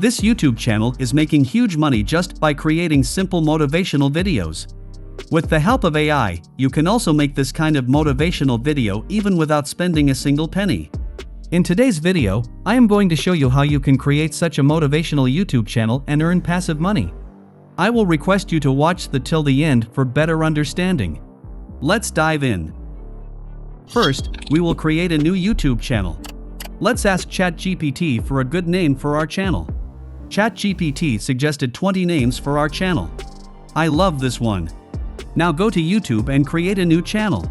This YouTube channel is making huge money just by creating simple motivational videos. With the help of AI, you can also make this kind of motivational video even without spending a single penny. In today's video, I am going to show you how you can create such a motivational YouTube channel and earn passive money. I will request you to watch till the end for better understanding. Let's dive in. First, we will create a new YouTube channel. Let's ask Chat GPT for a good name for our channel. Chat GPT suggested 20 names for our channel. I love this one. Now go to YouTube and create a new channel.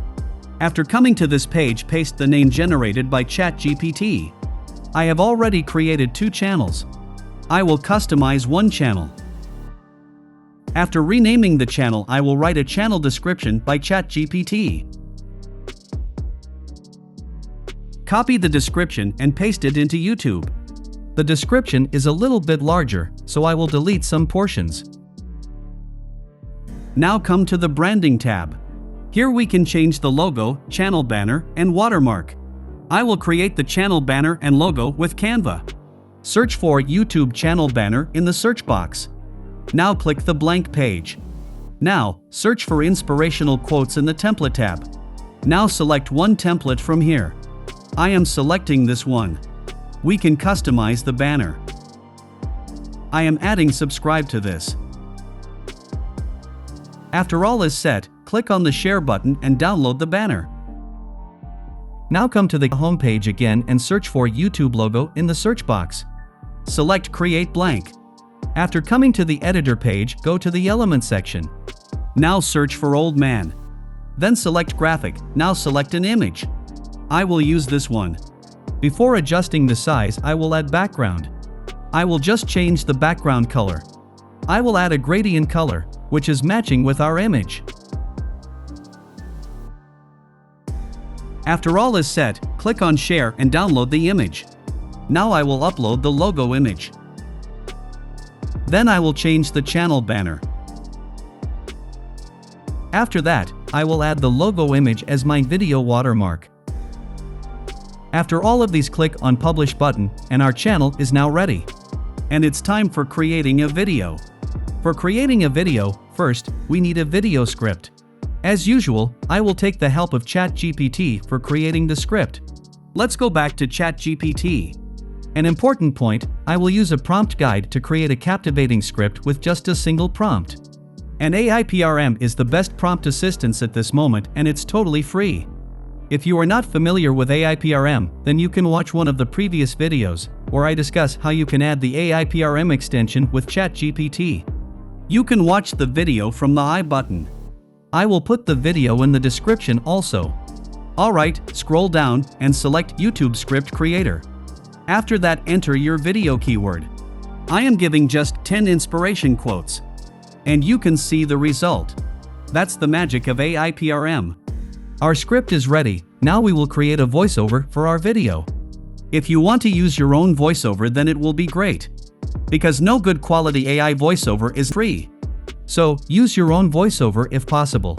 After coming to this page, paste the name generated by Chat GPT. I have already created 2 channels. I will customize one channel. After renaming the channel, I will write a channel description by Chat GPT. Copy the description and paste it into YouTube. The description is a little bit larger, so I will delete some portions. Now come to the Branding tab. Here we can change the logo, channel banner, and watermark. I will create the channel banner and logo with Canva. Search for YouTube channel banner in the search box. Now click the blank page. Now, search for inspirational quotes in the template tab. Now select one template from here. I am selecting this one. We can customize the banner. I am adding subscribe to this. After all is set, click on the share button and download the banner. Now come to the home page again and search for YouTube logo in the search box. Select Create Blank. After coming to the editor page, go to the element section. Now search for Old Man. Then select Graphic. Now select an image. I will use this one. Before adjusting the size, I will add background. I will just change the background color. I will add a gradient color, which is matching with our image. After all is set, click on Share and download the image. Now I will upload the logo image. Then I will change the channel banner. After that, I will add the logo image as my video watermark. After all of these, click on Publish button, and our channel is now ready. And it's time for creating a video. For creating a video, first, we need a video script. As usual, I will take the help of Chat GPT for creating the script. Let's go back to Chat GPT. An important point, I will use a prompt guide to create a captivating script with just a single prompt. An AI PRM is the best prompt assistance at this moment, and it's totally free. If you are not familiar with AI PRM, then you can watch one of the previous videos, where I discuss how you can add the AI PRM extension with Chat GPT. You can watch the video from the I button. I will put the video in the description also. Alright, scroll down and select YouTube Script Creator. After that, enter your video keyword. I am giving just 10 inspiration quotes. And you can see the result. That's the magic of AI PRM. Our script is ready. Now we will create a voiceover for our video. If you want to use your own voiceover, then it will be great. Because no good quality AI voiceover is free. So, use your own voiceover if possible.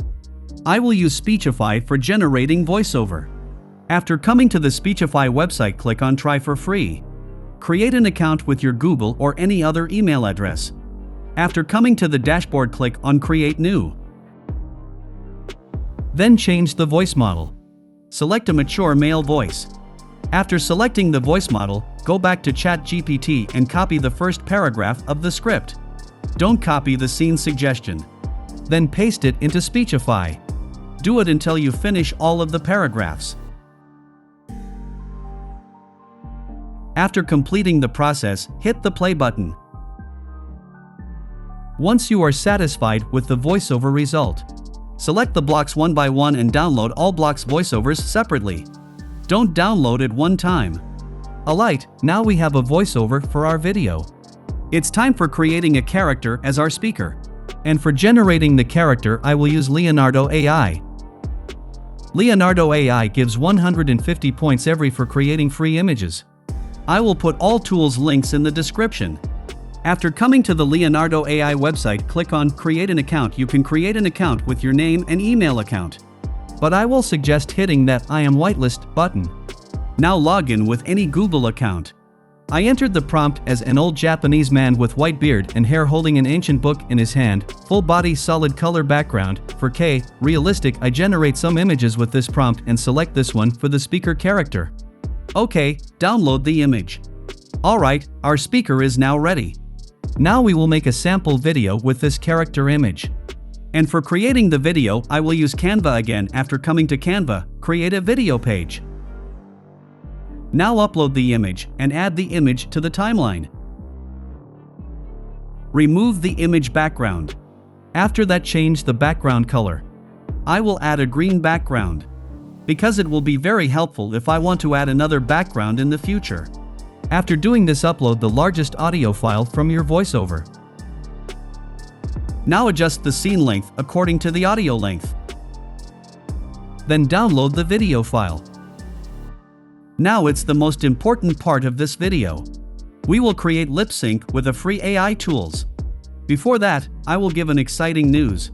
I will use Speechify for generating voiceover. After coming to the Speechify website, click on Try for free. Create an account with your Google or any other email address. After coming to the dashboard, click on Create New. Then change the voice model. Select a mature male voice. After selecting the voice model, go back to Chat GPT and copy the first paragraph of the script. Don't copy the scene suggestion. Then paste it into Speechify. Do it until you finish all of the paragraphs. After completing the process, hit the play button. Once you are satisfied with the voiceover result, select the blocks one by one and download all blocks voiceovers separately. Don't download at one time. Alright, now we have a voiceover for our video. It's time for creating a character as our speaker. And for generating the character, I will use Leonardo AI. Leonardo AI gives 150 points every for creating free images. I will put all tools links in the description. After coming to the Leonardo AI website, click on Create an Account. You can create an account with your name and email account. But I will suggest hitting that I am whitelist button. Now log in with any Google account. I entered the prompt as an old Japanese man with white beard and hair holding an ancient book in his hand, full body solid color background. For K, realistic, I generate some images with this prompt and select this one for the speaker character. Okay, download the image. Alright, our speaker is now ready. Now we will make a sample video with this character image. And for creating the video, I will use Canva again. After coming to Canva, create a video page. Now upload the image and add the image to the timeline. Remove the image background. After that, change the background color. I will add a green background, because it will be very helpful if I want to add another background in the future. After doing this, upload the largest audio file from your voiceover. Now adjust the scene length according to the audio length. Then download the video file. Now it's the most important part of this video. We will create lip sync with a free AI tools. Before that, I will give an exciting news.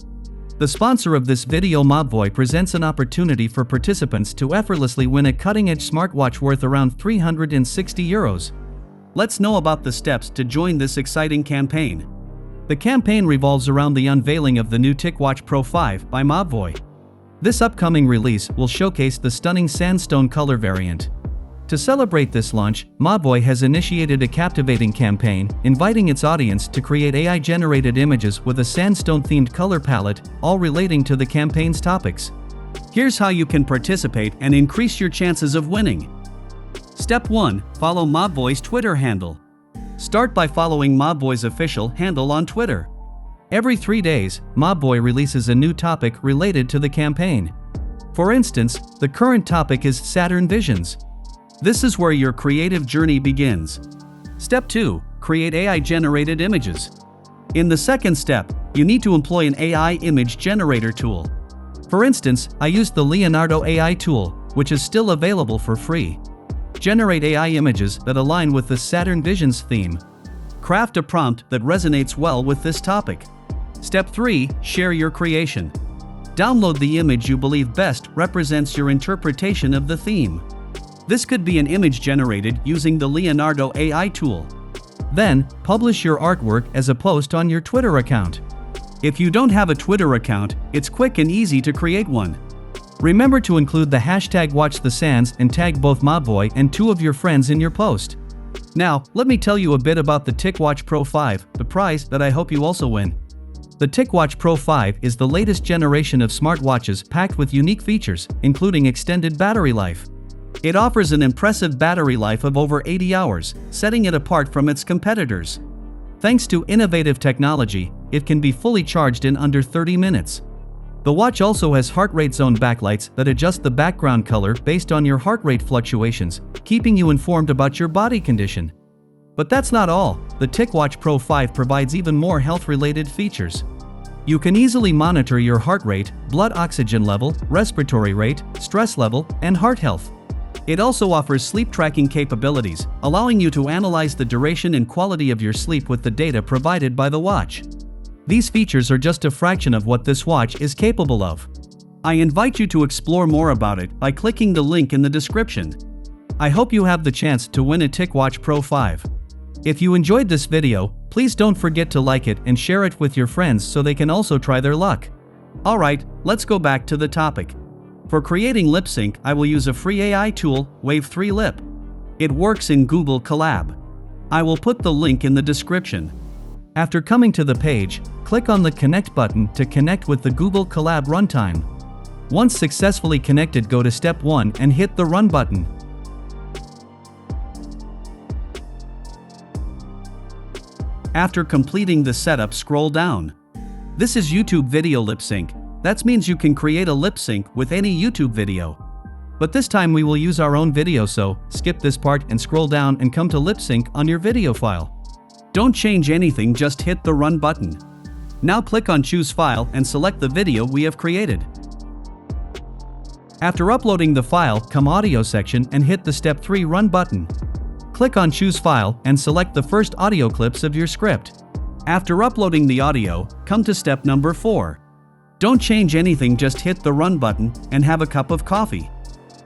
The sponsor of this video, Mobvoi, presents an opportunity for participants to effortlessly win a cutting-edge smartwatch worth around €360. Let's know about the steps to join this exciting campaign. The campaign revolves around the unveiling of the new TicWatch Pro 5 by Mobvoi. This upcoming release will showcase the stunning sandstone color variant. To celebrate this launch, Mobvoi has initiated a captivating campaign, inviting its audience to create AI-generated images with a sandstone-themed color palette, all relating to the campaign's topics. Here's how you can participate and increase your chances of winning. Step 1. Follow Mobvoi's Twitter handle. Start by following Mobvoi's official handle on Twitter. Every 3 days, Mobvoi releases a new topic related to the campaign. For instance, the current topic is Saturn Visions. This is where your creative journey begins. Step 2. Create AI-generated images. In the second step, you need to employ an AI image generator tool. For instance, I used the Leonardo AI tool, which is still available for free. Generate AI images that align with the Saturn Visions theme. Craft a prompt that resonates well with this topic. Step 3. Share your creation. Download the image you believe best represents your interpretation of the theme. This could be an image generated using the Leonardo AI tool. Then, publish your artwork as a post on your Twitter account. If you don't have a Twitter account, it's quick and easy to create one. Remember to include the hashtag #WatchTheSands and tag both Mobvoi and 2 of your friends in your post. Now, let me tell you a bit about the TicWatch Pro 5, the prize that I hope you also win. The TicWatch Pro 5 is the latest generation of smartwatches packed with unique features, including extended battery life. It offers an impressive battery life of over 80 hours, setting it apart from its competitors. Thanks to innovative technology, it can be fully charged in under 30 minutes. The watch also has heart rate zone backlights that adjust the background color based on your heart rate fluctuations, keeping you informed about your body condition. But that's not all. The TicWatch Pro 5 provides even more health-related features. You can easily monitor your heart rate, blood oxygen level, respiratory rate, stress level, and heart health. It also offers sleep tracking capabilities, allowing you to analyze the duration and quality of your sleep with the data provided by the watch. These features are just a fraction of what this watch is capable of. I invite you to explore more about it by clicking the link in the description. I hope you have the chance to win a TicWatch Pro 5. If you enjoyed this video, please don't forget to like it and share it with your friends so they can also try their luck. Alright, let's go back to the topic. For creating lip sync, I will use a free AI tool, Wave 3 Lip. It works in Google Collab. I will put the link in the description. After coming to the page, click on the Connect button to connect with the Google Collab runtime. Once successfully connected, go to Step 1 and hit the Run button. After completing the setup, scroll down. This is YouTube video lip sync. That means you can create a lip sync with any YouTube video. But this time we will use our own video, so skip this part and scroll down and come to lip sync on your video file. Don't change anything, just hit the Run button. Now click on Choose File and select the video we have created. After uploading the file, come Audio section and hit the Step 3 Run button. Click on Choose File and select the first audio clips of your script. After uploading the audio, come to step number 4. Don't change anything, just hit the Run button and have a cup of coffee.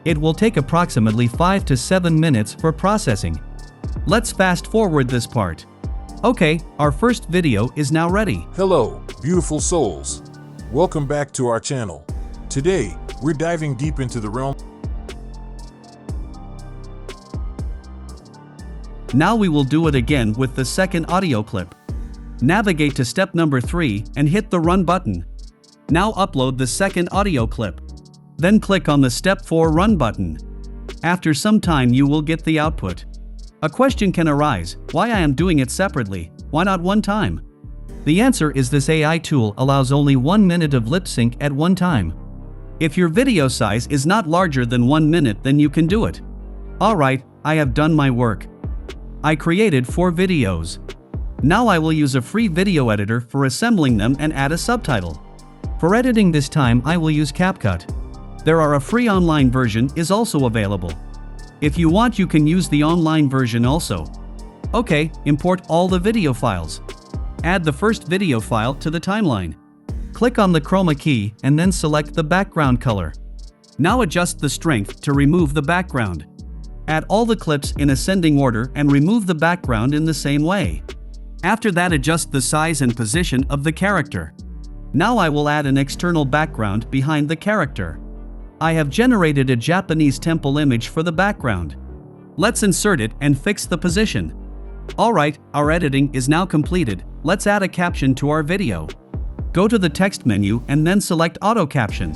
It will take approximately 5 to 7 minutes for processing. Let's fast forward this part. Okay, our first video is now ready. Hello, beautiful souls. Welcome back to our channel. Today, we're diving deep into the realm. Now we will do it again with the second audio clip. Navigate to step number 3 and hit the run button. Now upload the second audio clip. Then click on the step 4 run button. After some time you will get the output. A question can arise, why I am doing it separately, why not one time? The answer is this AI tool allows only 1 minute of lip sync at one time. If your video size is not larger than 1 minute, then you can do it. Alright, I have done my work. I created 4 videos. Now I will use a free video editor for assembling them and add a subtitle. For editing this time I will use CapCut. There are a free online version is also available. If you want you can use the online version also. Okay, import all the video files. Add the first video file to the timeline. Click on the chroma key and then select the background color. Now adjust the strength to remove the background. Add all the clips in ascending order and remove the background in the same way. After that adjust the size and position of the character. Now I will add an external background behind the character. I have generated a Japanese temple image for the background. Let's insert it and fix the position. Alright, our editing is now completed. Let's add a caption to our video. Go to the text menu and then select Auto Caption.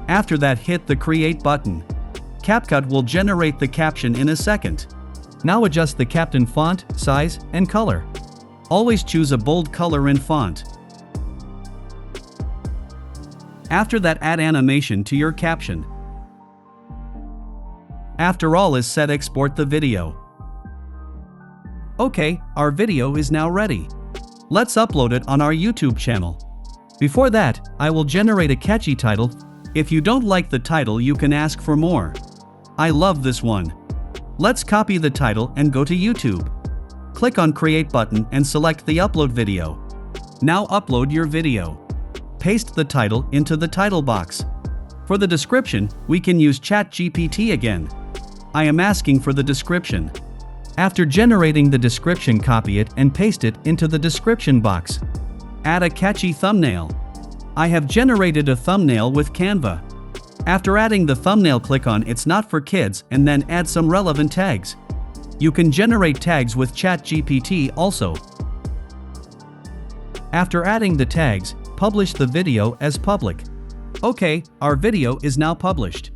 After that hit the Create button. CapCut will generate the caption in a second. Now adjust the caption font, size, and color. Always choose a bold color and font. After that add animation to your caption. After all is set, export the video. Okay, our video is now ready. Let's upload it on our YouTube channel. Before that, I will generate a catchy title. If you don't like the title you can ask for more. I love this one. Let's copy the title and go to YouTube. Click on Create button and select the upload video. Now upload your video. Paste the title into the title box. For the description, we can use Chat GPT again. I am asking for the description. After generating the description, copy it and paste it into the description box. Add a catchy thumbnail. I have generated a thumbnail with Canva. After adding the thumbnail, click on It's Not for Kids and then add some relevant tags. You can generate tags with Chat GPT also. After adding the tags, publish the video as public. Okay, our video is now published.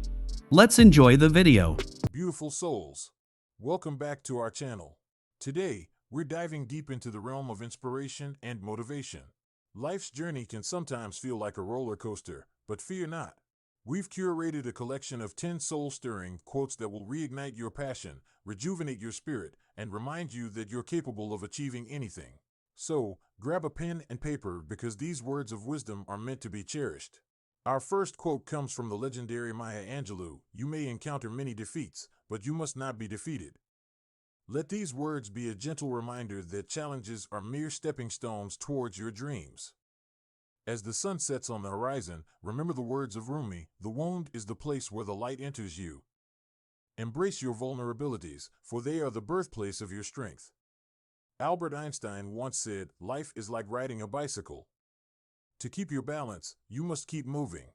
Let's enjoy the video. Beautiful souls. Welcome back to our channel. Today, we're diving deep into the realm of inspiration and motivation. Life's journey can sometimes feel like a roller coaster, but fear not. We've curated a collection of 10 soul-stirring quotes that will reignite your passion, rejuvenate your spirit, and remind you that you're capable of achieving anything. So, grab a pen and paper because these words of wisdom are meant to be cherished. Our first quote comes from the legendary Maya Angelou. You may encounter many defeats, but you must not be defeated. Let these words be a gentle reminder that challenges are mere stepping stones towards your dreams. As the sun sets on the horizon, remember the words of Rumi, the wound is the place where the light enters you. Embrace your vulnerabilities, for they are the birthplace of your strength. Albert Einstein once said, life is like riding a bicycle. To keep your balance, you must keep moving.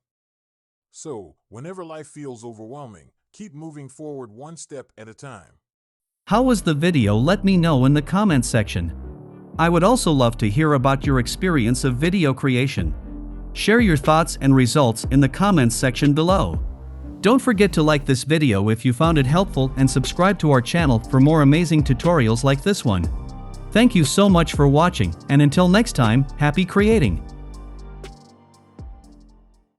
So, whenever life feels overwhelming, keep moving forward one step at a time. How was the video? Let me know in the comments section. I would also love to hear about your experience of video creation. Share your thoughts and results in the comments section below. Don't forget to like this video if you found it helpful and subscribe to our channel for more amazing tutorials like this one. Thank you so much for watching, and until next time, happy creating!